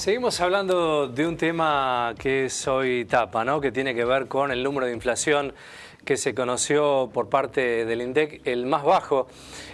Seguimos hablando de un tema que es hoy tapa, ¿no? Que tiene que ver con el número de inflación que se conoció por parte del INDEC, el más bajo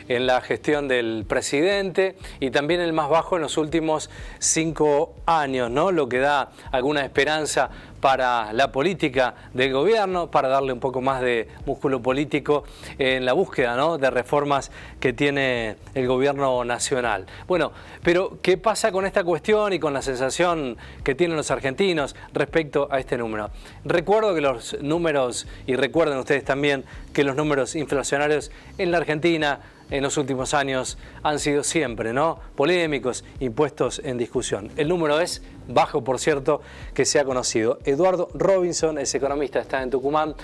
en la gestión del presidente y también el más bajo en los últimos 5 años, ¿no? Lo que da alguna esperanza para la política del gobierno, para darle un poco más de músculo político en la búsqueda, ¿no?, de reformas que tiene el gobierno nacional. Bueno, pero ¿qué pasa con esta cuestión y con la sensación que tienen los argentinos respecto a este número? Recuerdo que los números, y recuerden ustedes también, que los números inflacionarios en la Argentina en los últimos años han sido siempre, ¿no?, polémicos, impuestos en discusión. El número es bajo, por cierto, que se ha conocido. Eduardo Robinson es economista, está en Tucumán.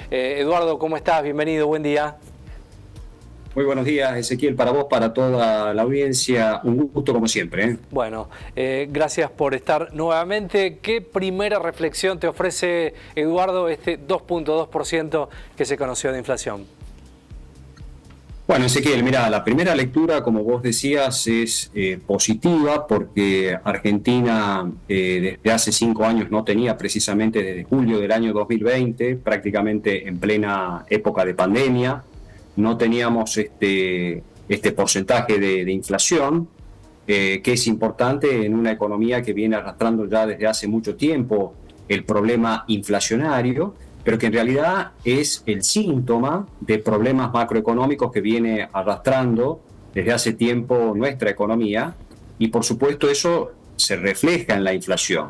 Eduardo, ¿cómo estás? Bienvenido, buen día. Muy buenos días, Ezequiel, para vos, para toda la audiencia. Un gusto como siempre, ¿eh? Bueno, gracias por estar nuevamente. ¿Qué primera reflexión te ofrece, Eduardo, este 2.2% que se conoció de inflación? Bueno, Ezequiel, mira, la primera lectura, como vos decías, es positiva porque Argentina desde hace 5 años no tenía, precisamente desde julio del año 2020, prácticamente en plena época de pandemia, no teníamos este porcentaje de inflación, que es importante en una economía que viene arrastrando ya desde hace mucho tiempo el problema inflacionario, pero que en realidad es el síntoma de problemas macroeconómicos que viene arrastrando desde hace tiempo nuestra economía, y por supuesto eso se refleja en la inflación.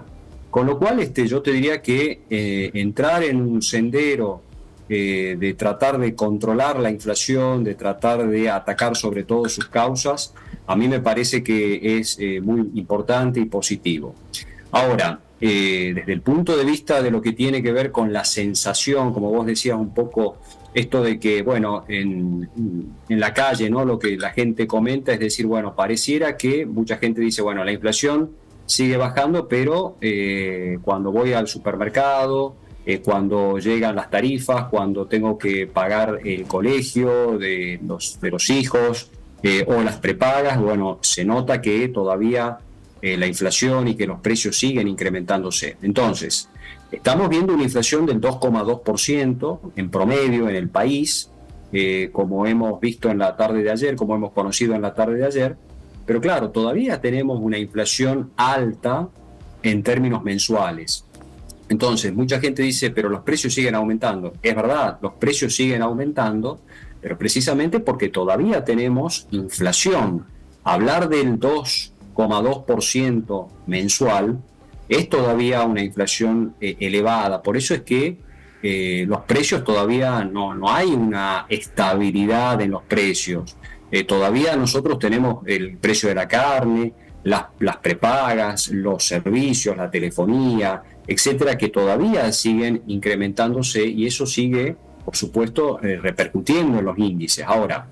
Con lo cual yo te diría que entrar en un sendero de tratar de controlar la inflación, de tratar de atacar sobre todo sus causas, a mí me parece que es muy importante y positivo. Ahora, desde el punto de vista de lo que tiene que ver con la sensación, como vos decías un poco, esto de que, bueno, en la calle, ¿no?, lo que la gente comenta es decir, bueno, pareciera que mucha gente dice, bueno, la inflación sigue bajando, pero cuando voy al supermercado, cuando llegan las tarifas, cuando tengo que pagar el colegio de los hijos o las prepagas, bueno, se nota que todavía la inflación y que los precios siguen incrementándose. Entonces, estamos viendo una inflación del 2,2% en promedio en el país, como hemos visto en la tarde de ayer, como hemos conocido en la tarde de ayer, pero claro, todavía tenemos una inflación alta en términos mensuales. Entonces, mucha gente dice, pero los precios siguen aumentando. Es verdad, los precios siguen aumentando, pero precisamente porque todavía tenemos inflación. Hablar del 2,2% mensual es todavía una inflación elevada. Por eso es que los precios todavía no hay una estabilidad en los precios. Todavía nosotros tenemos el precio de la carne, las prepagas, los servicios, la telefonía, etcétera, que todavía siguen incrementándose, y eso sigue, por supuesto, repercutiendo en los índices. Ahora,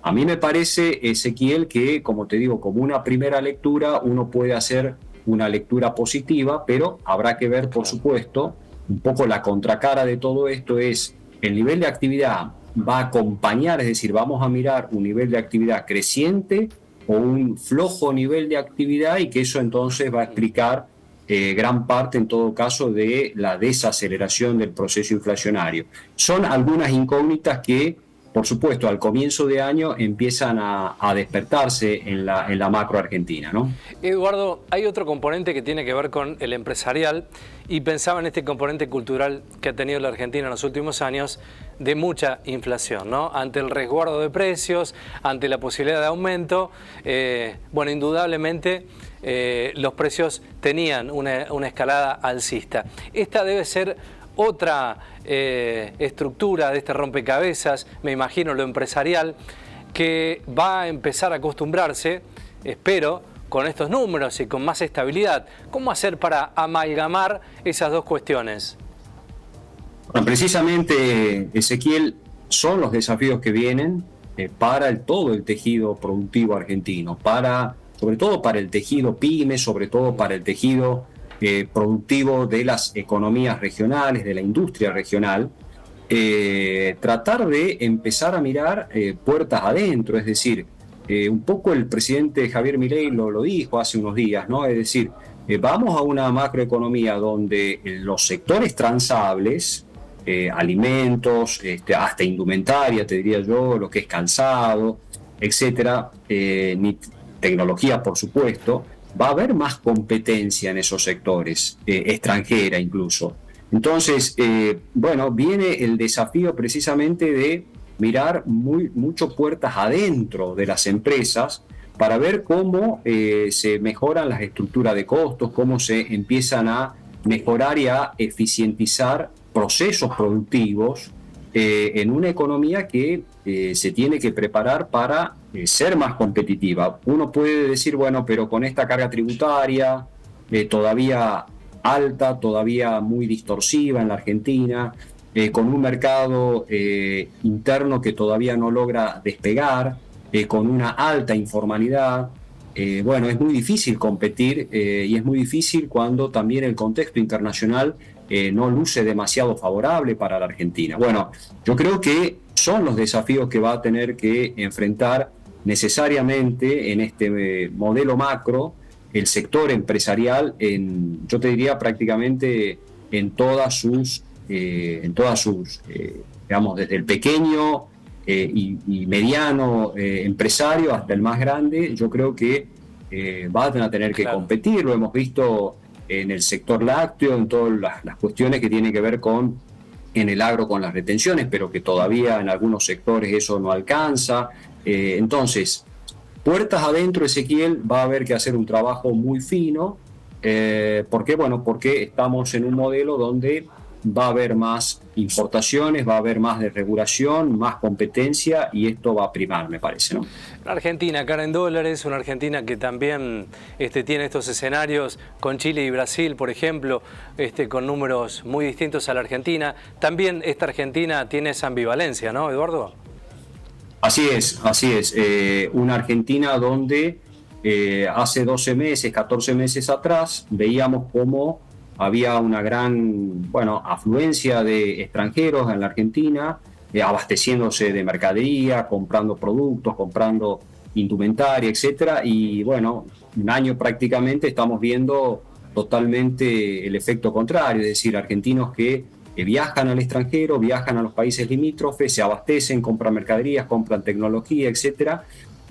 a mí me parece, Ezequiel, que, como te digo, como una primera lectura, uno puede hacer una lectura positiva, pero habrá que ver, por supuesto, un poco la contracara de todo esto es el nivel de actividad va a acompañar, es decir, vamos a mirar un nivel de actividad creciente o un flojo nivel de actividad, y que eso entonces va a explicar gran parte, en todo caso, de la desaceleración del proceso inflacionario. Son algunas incógnitas que, por supuesto, al comienzo de año empiezan a despertarse en la macro argentina, ¿no? Eduardo, hay otro componente que tiene que ver con el empresarial, y pensaba en este componente cultural que ha tenido la Argentina en los últimos años de mucha inflación, ¿no? Ante el resguardo de precios, ante la posibilidad de aumento, bueno, indudablemente los precios tenían una escalada alcista. Esta debe ser otra estructura de este rompecabezas, me imagino, lo empresarial, que va a empezar a acostumbrarse, espero, con estos números y con más estabilidad. ¿Cómo hacer para amalgamar esas dos cuestiones? Bueno, precisamente, Ezequiel, son los desafíos que vienen para todo el tejido productivo argentino, sobre todo para el tejido pyme, sobre todo para el tejido productivo de las economías regionales, de la industria regional. Tratar de empezar a mirar puertas adentro, es decir, un poco el presidente Javier Milei lo dijo hace unos días, ¿no? Es decir, vamos a una macroeconomía donde los sectores transables, alimentos, hasta indumentaria, te diría yo, lo que es calzado, etcétera, tecnología, por supuesto, va a haber más competencia en esos sectores, extranjera incluso. Entonces, bueno, viene el desafío precisamente de mirar mucho puertas adentro de las empresas para ver cómo se mejoran las estructuras de costos, cómo se empiezan a mejorar y a eficientizar procesos productivos en una economía que se tiene que preparar para ser más competitiva. Uno puede decir, bueno, pero con esta carga tributaria todavía alta, todavía muy distorsiva en la Argentina, con un mercado interno que todavía no logra despegar, con una alta informalidad, bueno, es muy difícil competir y es muy difícil cuando también el contexto internacional no luce demasiado favorable para la Argentina. Bueno, yo creo que son los desafíos que va a tener que enfrentar necesariamente en este modelo macro el sector empresarial, yo te diría prácticamente en todas sus digamos, desde el pequeño y mediano empresario hasta el más grande. Yo creo que van a tener que competir. Lo hemos visto en el sector lácteo, en todas las cuestiones que tienen que ver en el agro con las retenciones, pero que todavía en algunos sectores eso no alcanza. Entonces, puertas adentro, Ezequiel, va a haber que hacer un trabajo muy fino. ¿Por qué? Bueno, porque estamos en un modelo donde va a haber más importaciones, va a haber más desregulación, más competencia, y esto va a primar, me parece, ¿no? Una Argentina cara en dólares, una Argentina que también tiene estos escenarios con Chile y Brasil, por ejemplo, con números muy distintos a la Argentina. También esta Argentina tiene esa ambivalencia, ¿no, Eduardo? Así es, así es. Una Argentina donde hace 12 meses, 14 meses atrás, veíamos cómo había una gran, bueno, afluencia de extranjeros en la Argentina, abasteciéndose de mercadería, comprando productos, comprando indumentaria, etcétera. Y bueno, un año prácticamente estamos viendo totalmente el efecto contrario, es decir, argentinos que viajan al extranjero, viajan a los países limítrofes, se abastecen, compran mercaderías, compran tecnología, etcétera.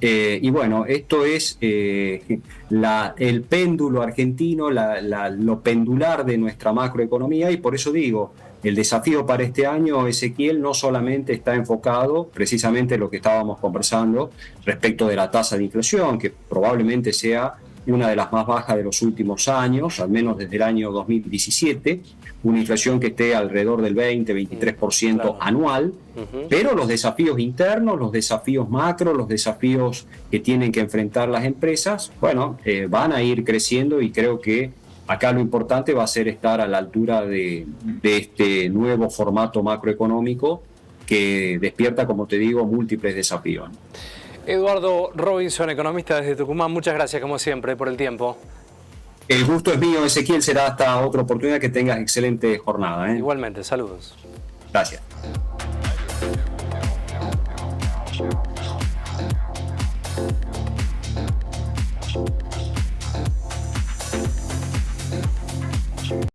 Y bueno, esto es el péndulo argentino, lo pendular de nuestra macroeconomía, y por eso digo, el desafío para este año, Ezequiel, no solamente está enfocado precisamente en lo que estábamos conversando respecto de la tasa de inflación, que probablemente sea una de las más bajas de los últimos años, al menos desde el año 2017, una inflación que esté alrededor del 20-23% claro, anual, pero los desafíos internos, los desafíos macro, los desafíos que tienen que enfrentar las empresas, bueno, van a ir creciendo, y creo que acá lo importante va a ser estar a la altura de este nuevo formato macroeconómico que despierta, como te digo, múltiples desafíos. Eduardo Robinson, economista desde Tucumán, muchas gracias como siempre por el tiempo. El gusto es mío, Ezequiel, será hasta otra oportunidad. Que tengas excelente jornada. Igualmente, saludos. Gracias.